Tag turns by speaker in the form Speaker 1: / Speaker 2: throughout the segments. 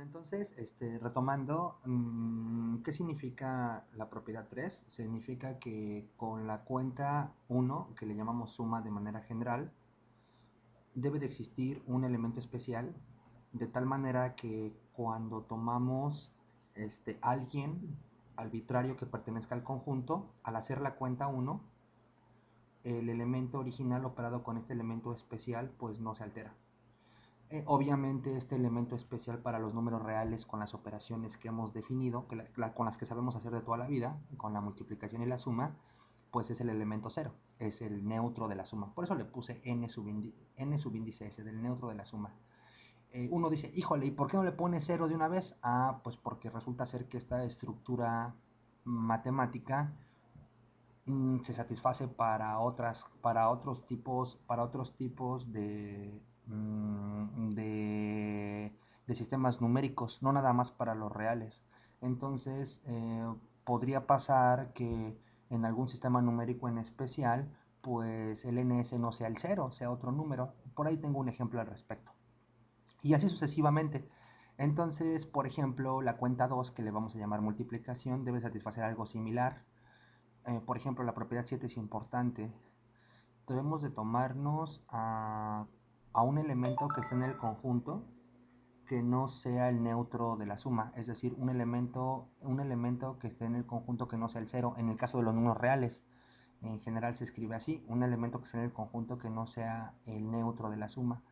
Speaker 1: Entonces, retomando, ¿qué significa la propiedad 3? Significa que con la cuenta 1, que le llamamos suma de manera general, debe de existir un elemento especial, de tal manera que cuando tomamos alguien arbitrario que pertenezca al conjunto, al hacer la cuenta 1, el elemento original operado con este elemento especial pues no se altera. Obviamente este elemento especial para los números reales con las operaciones que hemos definido, con las que sabemos hacer de toda la vida, con la multiplicación y la suma, pues es el elemento 0, es el neutro de la suma. Por eso le puse n subíndice s, del neutro de la suma. Uno dice, híjole, ¿y por qué no le pone 0 de una vez? Ah, pues porque resulta ser que esta estructura matemática se satisface para otros tipos de sistemas numéricos, no nada más para los reales. Entonces, podría pasar que en algún sistema numérico en especial, pues el ns no sea el 0, sea otro número. Por ahí tengo un ejemplo al respecto. Y así sucesivamente. Entonces, por ejemplo, la cuenta 2, que le vamos a llamar multiplicación, debe satisfacer algo similar. Por ejemplo, la propiedad 7 es importante. Debemos de tomarnos a un elemento que esté en el conjunto que no sea el neutro de la suma, es decir, un elemento que esté en el conjunto que no sea el cero, en el caso de los números reales. En general se escribe así, un elemento que esté en el conjunto que no sea el neutro de la suma.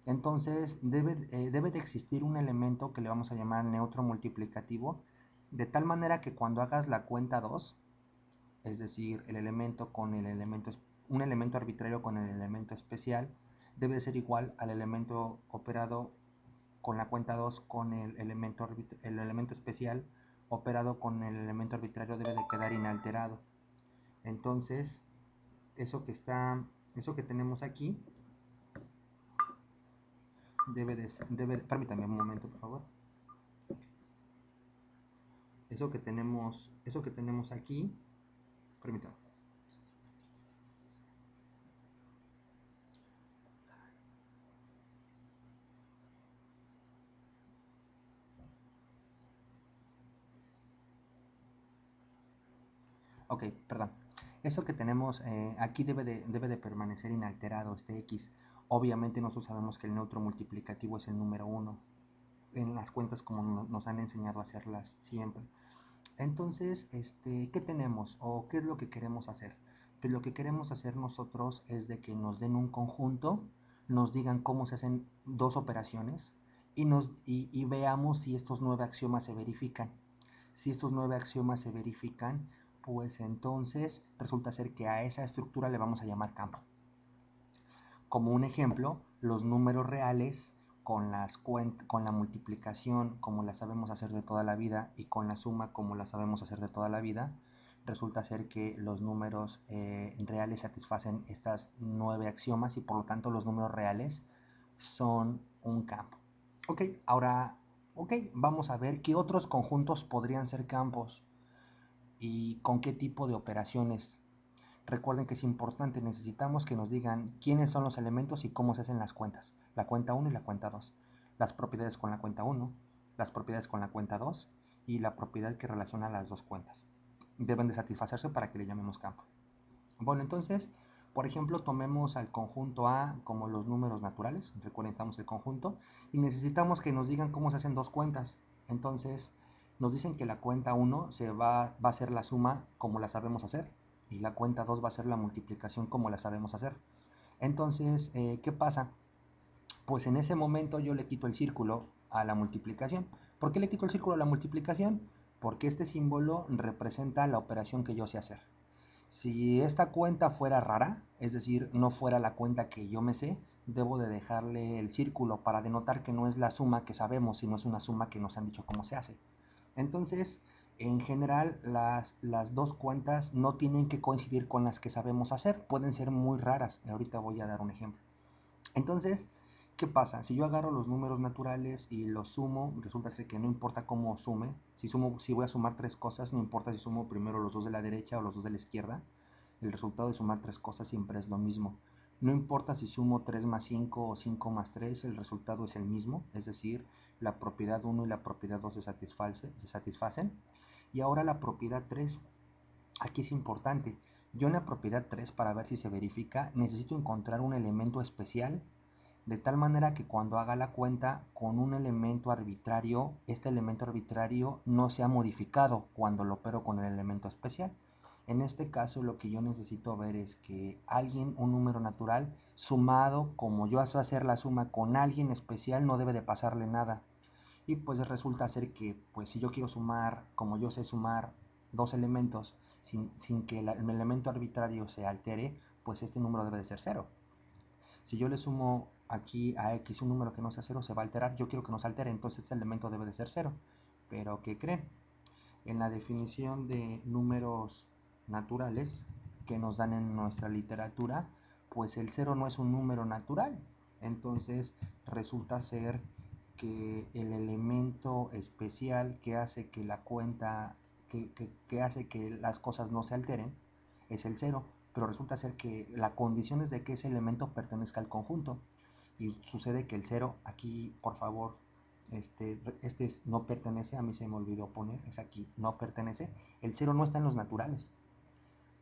Speaker 1: Entonces debe de existir un elemento que le vamos a llamar neutro multiplicativo, de tal manera que cuando hagas la cuenta 2, es decir, el elemento con el elemento, un elemento arbitrario con el elemento especial, debe ser igual al elemento operado con la cuenta 2 con el elemento especial operado con el elemento arbitrario debe de quedar inalterado. Entonces, eso que tenemos aquí permítame un momento, por favor. Eso que tenemos aquí, permítame. Ok, perdón. Eso que tenemos aquí debe de permanecer inalterado, este x. Obviamente nosotros sabemos que el neutro multiplicativo es el número 1. En las cuentas como nos han enseñado a hacerlas siempre. Entonces, ¿qué tenemos o qué es lo que queremos hacer? Pues lo que queremos hacer nosotros es de que nos den un conjunto, nos digan cómo se hacen dos operaciones y veamos si estos 9 axiomas se verifican. Si estos 9 axiomas se verifican, pues entonces resulta ser que a esa estructura le vamos a llamar campo. Como un ejemplo, los números reales con la multiplicación como la sabemos hacer de toda la vida y con la suma como la sabemos hacer de toda la vida, resulta ser que los números reales satisfacen estas 9 axiomas y por lo tanto los números reales son un campo. Ok, ahora, vamos a ver qué otros conjuntos podrían ser campos y con qué tipo de operaciones. Recuerden que es importante, necesitamos que nos digan quiénes son los elementos y cómo se hacen las cuentas. La cuenta 1 y la cuenta 2. Las propiedades con la cuenta 1, las propiedades con la cuenta 2 y la propiedad que relaciona las dos cuentas. Deben de satisfacerse para que le llamemos campo. Bueno, entonces, por ejemplo, tomemos al conjunto A como los números naturales. Recuerden, estamos el conjunto. Y necesitamos que nos digan cómo se hacen dos cuentas. Entonces, nos dicen que la cuenta 1 va a ser la suma como la sabemos hacer. Y la cuenta 2 va a ser la multiplicación como la sabemos hacer. Entonces, ¿qué pasa? Pues en ese momento yo le quito el círculo a la multiplicación. ¿Por qué le quito el círculo a la multiplicación? Porque este símbolo representa la operación que yo sé hacer. Si esta cuenta fuera rara, es decir, no fuera la cuenta que yo me sé, debo de dejarle el círculo para denotar que no es la suma que sabemos, sino es una suma que nos han dicho cómo se hace. Entonces, en general, las dos cuentas no tienen que coincidir con las que sabemos hacer, pueden ser muy raras. Ahorita voy a dar un ejemplo. Entonces, ¿qué pasa? Si yo agarro los números naturales y los sumo, resulta ser que no importa cómo sume. Si voy a sumar tres cosas, no importa si sumo primero los dos de la derecha o los dos de la izquierda. El resultado de sumar tres cosas siempre es lo mismo. No importa si sumo 3 más 5 o 5 más 3, el resultado es el mismo. Es decir, la propiedad 1 y la propiedad 2 se satisfacen. Y ahora la propiedad 3, aquí es importante. Yo en la propiedad 3, para ver si se verifica, necesito encontrar un elemento especial, de tal manera que cuando haga la cuenta con un elemento arbitrario, este elemento arbitrario no sea modificado cuando lo opero con el elemento especial. En este caso, lo que yo necesito ver es que alguien, un número natural, sumado, como yo sé hacer la suma con alguien especial, no debe de pasarle nada. Y pues resulta ser que, pues si yo quiero sumar, como yo sé sumar dos elementos sin que el elemento arbitrario se altere, pues este número debe de ser cero. Si yo le sumo aquí a x un número que no sea cero, se va a alterar. Yo quiero que no se altere, entonces este elemento debe de ser cero. Pero ¿qué creen? En la definición de números naturales que nos dan en nuestra literatura, pues el cero no es un número natural. Entonces resulta ser que el elemento especial que hace que la cuenta, que hace que las cosas no se alteren, es el cero. Pero resulta ser que la condición es de que ese elemento pertenezca al conjunto. Y sucede que el cero, aquí por favor, no pertenece, a mí se me olvidó poner, es aquí, no pertenece. El cero no está en los naturales,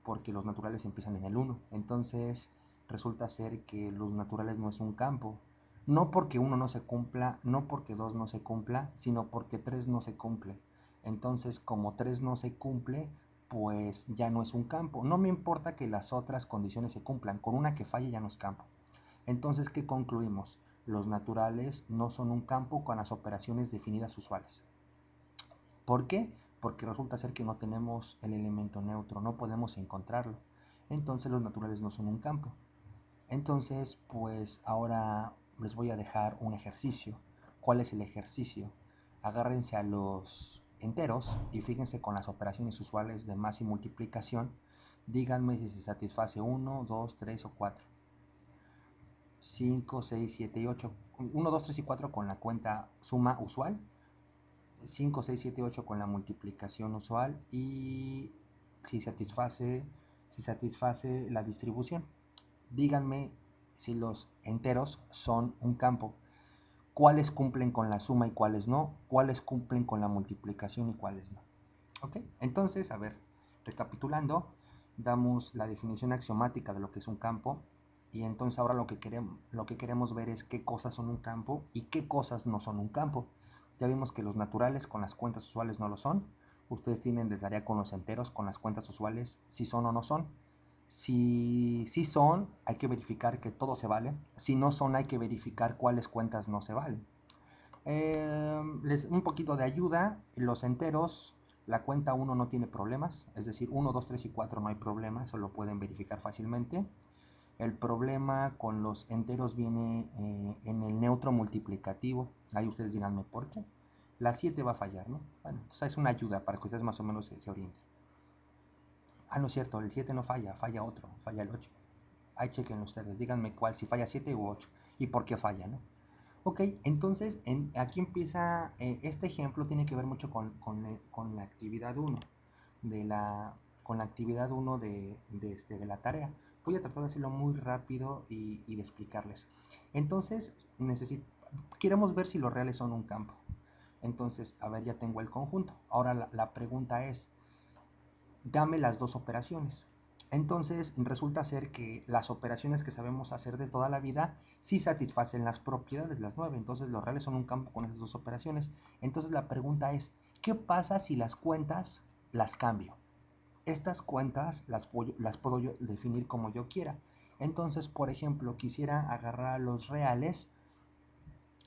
Speaker 1: porque los naturales empiezan en el 1. Entonces resulta ser que los naturales no es un campo. No porque 1 no se cumpla, no porque 2 no se cumpla, sino porque 3 no se cumple. Entonces, como 3 no se cumple, pues ya no es un campo. No me importa que las otras condiciones se cumplan, con una que falle ya no es campo. Entonces, ¿qué concluimos? Los naturales no son un campo con las operaciones definidas usuales. ¿Por qué? Porque resulta ser que no tenemos el elemento neutro, no podemos encontrarlo. Entonces los naturales no son un campo. Entonces, pues ahora les voy a dejar un ejercicio. ¿Cuál es el ejercicio? Agárrense a los enteros y fíjense con las operaciones usuales de más y multiplicación. Díganme si se satisface 1, 2, 3 o 4. 5, 6, 7 y 8. 1, 2, 3 y 4 con la cuenta suma usual. 5, 6, 7, 8 con la multiplicación usual. Y si satisface la distribución. Díganme si los enteros son un campo. ¿Cuáles cumplen con la suma y cuáles no? ¿Cuáles cumplen con la multiplicación y cuáles no? ¿Ok? Entonces, a ver, recapitulando, damos la definición axiomática de lo que es un campo. Y entonces ahora lo que queremos ver es qué cosas son un campo y qué cosas no son un campo. Ya vimos que los naturales con las cuentas usuales no lo son. Ustedes tienen de tarea con los enteros, con las cuentas usuales, si son o no son. Si son, hay que verificar que todo se vale. Si no son, hay que verificar cuáles cuentas no se valen. Un poquito de ayuda, los enteros, la cuenta 1 no tiene problemas, es decir, 1, 2, 3 y 4 no hay problema, eso lo pueden verificar fácilmente. El problema con los enteros viene en el neutro multiplicativo. Ahí ustedes díganme por qué. La 7 va a fallar, ¿no? Bueno, entonces es una ayuda para que ustedes más o menos se orienten. Ah, no es cierto, el 7 no falla, falla otro, falla el 8. Ahí chequen ustedes, díganme cuál, si falla 7 u 8 y por qué falla, ¿no? Ok, entonces aquí empieza, este ejemplo tiene que ver mucho con la actividad 1, con la actividad 1 de la tarea. Voy a tratar de hacerlo muy rápido y de explicarles. Entonces, queremos ver si los reales son un campo. Entonces, a ver, ya tengo el conjunto. Ahora la pregunta es, dame las dos operaciones. Entonces resulta ser que las operaciones que sabemos hacer de toda la vida sí satisfacen las propiedades, las 9. Entonces los reales son un campo con esas dos operaciones. Entonces la pregunta es, ¿qué pasa si las cuentas las cambio? Estas cuentas las puedo yo definir como yo quiera. Entonces, por ejemplo, quisiera agarrar los reales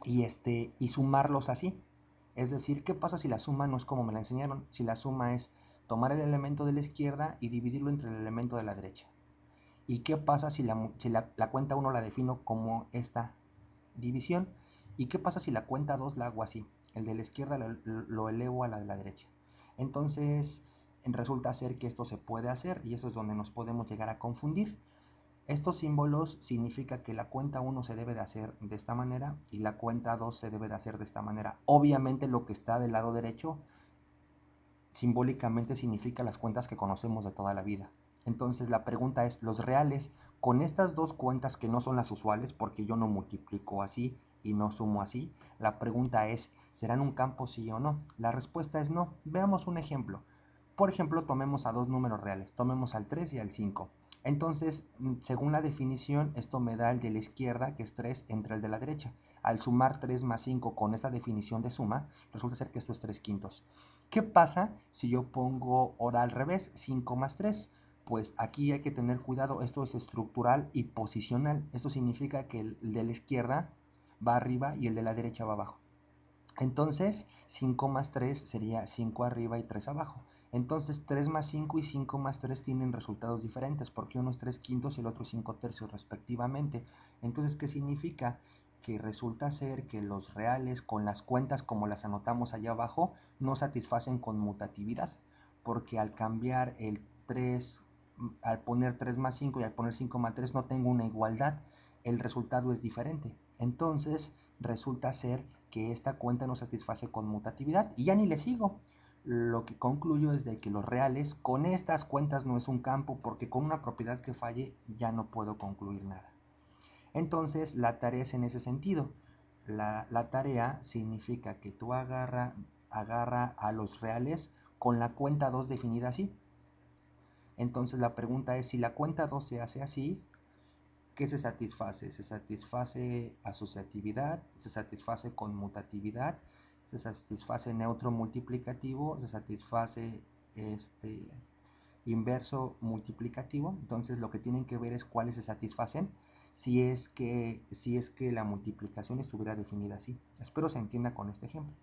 Speaker 1: y sumarlos así. Es decir, ¿qué pasa si la suma no es como me la enseñaron? Si la suma es tomar el elemento de la izquierda y dividirlo entre el elemento de la derecha. ¿Y qué pasa si la cuenta 1 la defino como esta división? ¿Y qué pasa si la cuenta 2 la hago así? El de la izquierda lo elevo a la de la derecha. Entonces, resulta ser que esto se puede hacer y eso es donde nos podemos llegar a confundir. Estos símbolos significa que la cuenta 1 se debe de hacer de esta manera y la cuenta 2 se debe de hacer de esta manera. Obviamente lo que está del lado derecho simbólicamente significa las cuentas que conocemos de toda la vida. Entonces la pregunta es, los reales con estas dos cuentas que no son las usuales, porque yo no multiplico así, y no sumo así, la pregunta es, ¿serán un campo sí o no? La respuesta es no. Veamos un ejemplo. Por ejemplo, tomemos a dos números reales, tomemos al 3 y al 5. Entonces, según la definición, esto me da el de la izquierda, que es 3, entre el de la derecha. Al sumar 3 más 5 con esta definición de suma, resulta ser que esto es 3 quintos. ¿Qué pasa si yo pongo ahora al revés, 5 más 3? Pues aquí hay que tener cuidado, esto es estructural y posicional. Esto significa que el de la izquierda va arriba y el de la derecha va abajo. Entonces, 5 más 3 sería 5 arriba y 3 abajo. Entonces, 3 más 5 y 5 más 3 tienen resultados diferentes, porque uno es 3 quintos y el otro 5 tercios respectivamente. Entonces, ¿qué significa? Que resulta ser que los reales con las cuentas como las anotamos allá abajo no satisfacen conmutatividad, porque al cambiar el 3, al poner 3 más 5 y al poner 5 más 3 no tengo una igualdad, el resultado es diferente. Entonces, resulta ser que esta cuenta no satisface conmutatividad y ya ni le sigo. Lo que concluyo es de que los reales con estas cuentas no es un campo, porque con una propiedad que falle ya no puedo concluir nada. Entonces la tarea es en ese sentido. La tarea significa que tú agarra a los reales con la cuenta 2 definida así. Entonces la pregunta es, si la cuenta 2 se hace así, ¿qué se satisface? Se satisface asociatividad, se satisface conmutatividad, se satisface neutro multiplicativo, se satisface inverso multiplicativo. Entonces lo que tienen que ver es cuáles se satisfacen si es que la multiplicación estuviera definida así. Espero se entienda con este ejemplo.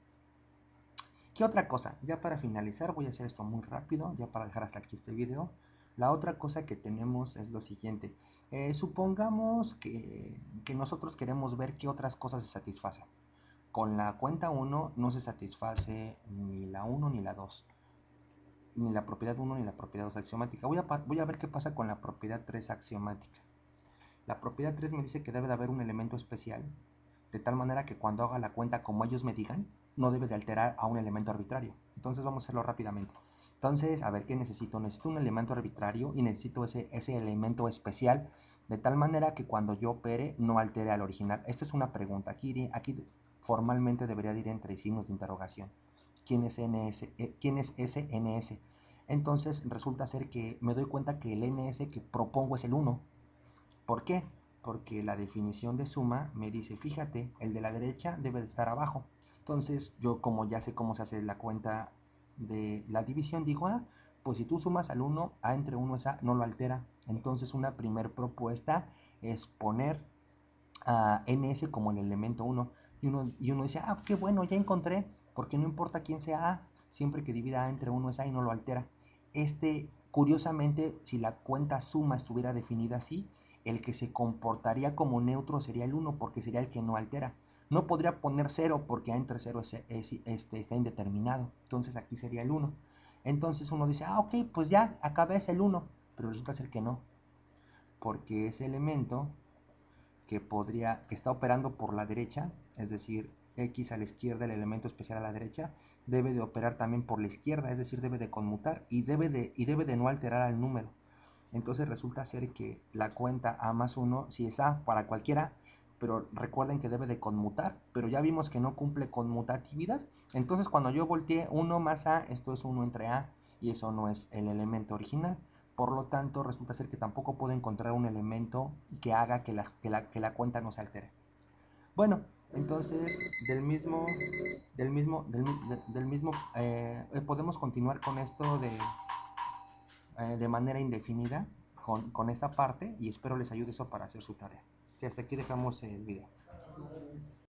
Speaker 1: ¿Qué otra cosa? Ya para finalizar, voy a hacer esto muy rápido, ya para dejar hasta aquí este video. La otra cosa que tenemos es lo siguiente. Supongamos que nosotros queremos ver qué otras cosas se satisfacen. Con la cuenta 1 no se satisface ni la 1 ni la 2, ni la propiedad 1 ni la propiedad 2 axiomática. Voy a ver qué pasa con la propiedad 3 axiomática. La propiedad 3 me dice que debe de haber un elemento especial, de tal manera que cuando haga la cuenta como ellos me digan, no debe de alterar a un elemento arbitrario. Entonces vamos a hacerlo rápidamente. Entonces, a ver, ¿qué necesito? Necesito un elemento arbitrario y necesito ese elemento especial, de tal manera que cuando yo opere no altere al original. Esta es una pregunta. Aquí formalmente debería ir entre signos de interrogación. ¿Quién es ¿quién es ese NS? Entonces resulta ser que me doy cuenta que el NS que propongo es el 1. ¿Por qué? Porque la definición de suma me dice, fíjate, el de la derecha debe de estar abajo. Entonces, yo como ya sé cómo se hace la cuenta de la división, digo, pues si tú sumas al 1, A entre 1 es A, no lo altera. Entonces, una primer propuesta es poner a NS como el elemento 1. Y uno dice, qué bueno, ya encontré, porque no importa quién sea A, siempre que divida A entre 1 es A y no lo altera. Curiosamente, si la cuenta suma estuviera definida así, el que se comportaría como neutro sería el 1, porque sería el que no altera. No podría poner 0 porque A entre 0 está indeterminado. Entonces aquí sería el 1. Entonces uno dice, ok, pues ya, acá es el 1. Pero resulta ser que no, porque ese elemento que está operando por la derecha, es decir, X a la izquierda, el elemento especial a la derecha, debe de operar también por la izquierda, es decir, debe de conmutar y debe de no alterar al número. Entonces resulta ser que la cuenta A más 1 si es A para cualquiera, pero recuerden que debe de conmutar, pero ya vimos que no cumple conmutatividad. Entonces cuando yo volteé 1 más A, esto es 1 entre A y eso no es el elemento original. Por lo tanto, resulta ser que tampoco puedo encontrar un elemento que haga que la cuenta no se altere. Bueno, entonces del mismo podemos continuar con esto de manera indefinida con esta parte y espero les ayude eso para hacer su tarea. Que hasta aquí dejamos el video.